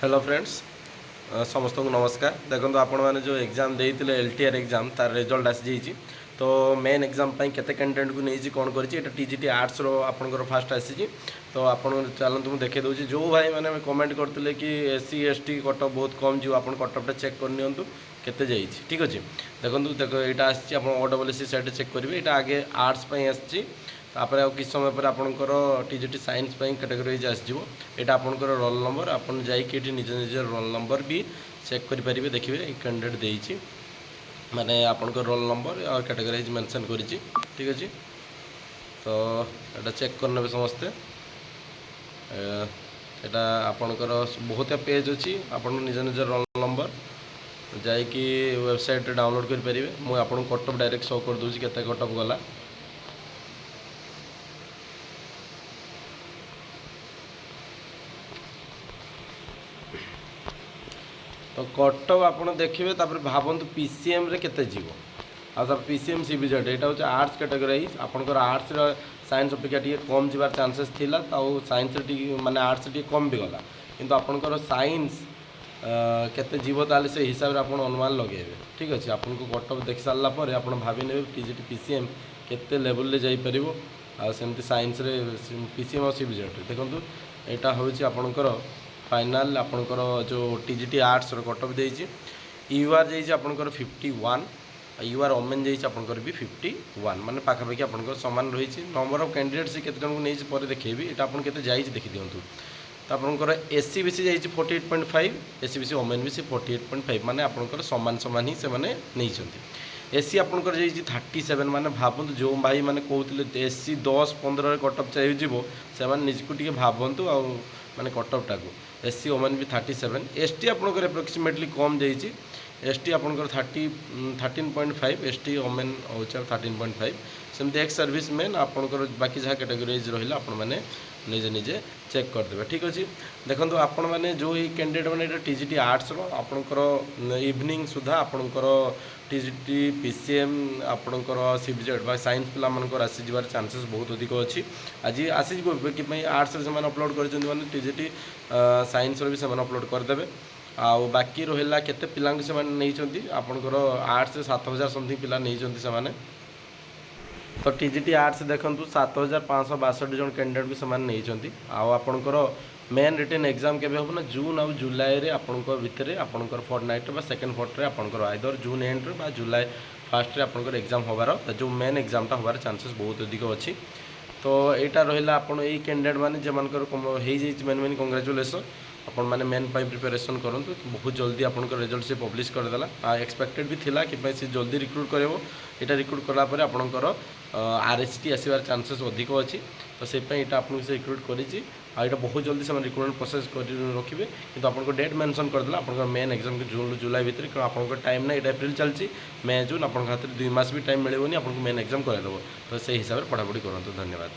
Hello friends समस्त को नमस्कार। देखो आपण मैंने जो एग्जाम देते एलटीआर एग्जाम तार रिजल्ट आसी जाइए। तो मेन एग्जाम केते कैंडिडेट को नहीं कौन कर टीजीटी आर्ट्स आपंकर फास्ट आसी। तो आप चलते मुझे देखे दूसरी जो भाई मैंने कमेंट करते कि एससी एसटी कटअफ बहुत कम जो आप कटअफटा चेक करनी केते जाइए। ठीक अच्छे देखो देखो यहाँ आसी साइड चेक करेंगे। यहाँ आगे आर्ट्स आसी तापर आ किस समय पर आपंकर टीजीटी साइंस कैटेगोराइज आसो। यहाँ आपंकर रोल नंबर आप जाइए निज निज रोल नंबर भी चेक करेंगे। देखिए कैंडिडेट देती माने आपंकर रोल नंबर और कैटेगोराइज मेंशन कर। ठीक अच्छे तो यहाँ चेक करने समस्ते। यहाँ आपंकर बहुत पेज अच्छी आप निज निज रोल नंबर जाकि वेबसाइट डाउनलोड करेंगे। मुझे आपको कटअफ डायरेक्ट शो कर दूसरी केते कटअफ गला। तो कटअफ आप देखिए भावतु पीसीएम रे केते जीव आ पीसीएम सीबीजेड यहाँ हूँ आर्ट्स कैटेगोराइज आपंकर आर्ट्स साइंस अपेक्षा टी कम जबार चांसेस थिला। साइंस माने आर्ट्स टी कम भी गला किंतु आपंकर साइंस केते जीव ताले से हिसाब से आप अनुमान लगे। ठीक अच्छे आपको कटअफ देख सारापर आप भावी ने टीजीटी पीसीएम केते लेवल रे जाई परिबो। आ सेमती साइंस रे पीसीएम और सीबीजेड देखो यहाँ हूँ आपंकर फाइनाल आपंकर जो टीजीटी आर्ट्स कटअफ देती यूआर जाइए आपंकर 51 यूआर ओमेन जाइए आपंकर भी 51 माने पाखापाखि आपंकर सामान रही। नंबर ऑफ कैंडिडेट से केते जन को नहीं पर देखेबी यहाँ आपन केते जाइए देखि दियंतु। तो आपंकर एससी बीसी जाइए 48.5 एससी बीसी ओमेन भी 48.5 माने आपंकर सामान सामान ही से माने नहीं चंती। एससी आपंकर जाइए 37 माने भावतु जो भाई माने कहते एससी 10-15 कटअफ चाहिए से निजको टी भावतु आ माने कटअफटा को एससी ओमेन भी 37। एसटी आपंकर एप्रोक्सीमेटली कम जाइए एसटी आपंकर 13.5 एसटी ओमेन हो 13.5 सेमती एक्स सर्विस मैन आपंकर बाकी जहाँ कैटेगोराइज रहा आपण मैंने निजे निजे चेक करदे। ठीक अच्छे देखो आपण मैंने जो ही कैंडिडेट मैंने टीजीटी आर्ट्स आपंकर इवनिंग सुधा आपंकर टीजीटी पीसीएम आपंकर सीबीजेड बा साइंस पिला मानकर आसी जबार चांसेस बहुत अधिक अच्छी। आज आसी कि आर्ट्स से अपलोड कर टीजीटी साइंस भी से अपलोड करदे। आउ बाकी रहा केते पिला से नहीं आपंकर आर्ट्स 7000 समथिंग पिला नहीं से। तो टीजीटी आर्ट्स देखूँ 7562 जन कैंडिडेट भी से नहीं आपंकर मेन रिटन एग्जाम के हम ना जून आउ जुलाई रे आपंकर भितर आपंकर फोर्टनाइट बा सेकेंड फोर्थ आपंकर आइदर जून एंड बा जुलाई फास्ट आपंकर एग्जाम होबार जो मेन एग्जामटा होबार चांसेस बहुत अधिक अच्छी। तो यहाँ रहा आपड़ यही कैंडिडेट मैंने जमानकर हो मेन मेन कंग्रेचुलेसन आपण मैंने मेन प्रिपेरेसन करूँ। बहुत जल्दी आपंकर रिजल्ट से पब्लिश करदेला एक्सपेक्टेड भी थिला कि सी जल्दी रिक्रुट कर यहाँ रिक्रुट कलापर आपंकर आरएसटी आसबार चांसेस अधिक अच्छी। तो से यहाँ आपको से रिक्रुट कर बहुत जल्दी से रिक्रुटमेंट प्रोसेस कर रखिए कि आपको डेट मेंशन करदेला आप मेन एग्जाम के जून जुलाई भितर आपंकर टाइम ना ये एप्रिल चलती मे जून आप हाथ में 2 मास भी टाइम मिलेनि आपको मेन एग्जाम करदेव। तो से हिसाब से पढ़ापढ़ी करूँ। धन्यवाद।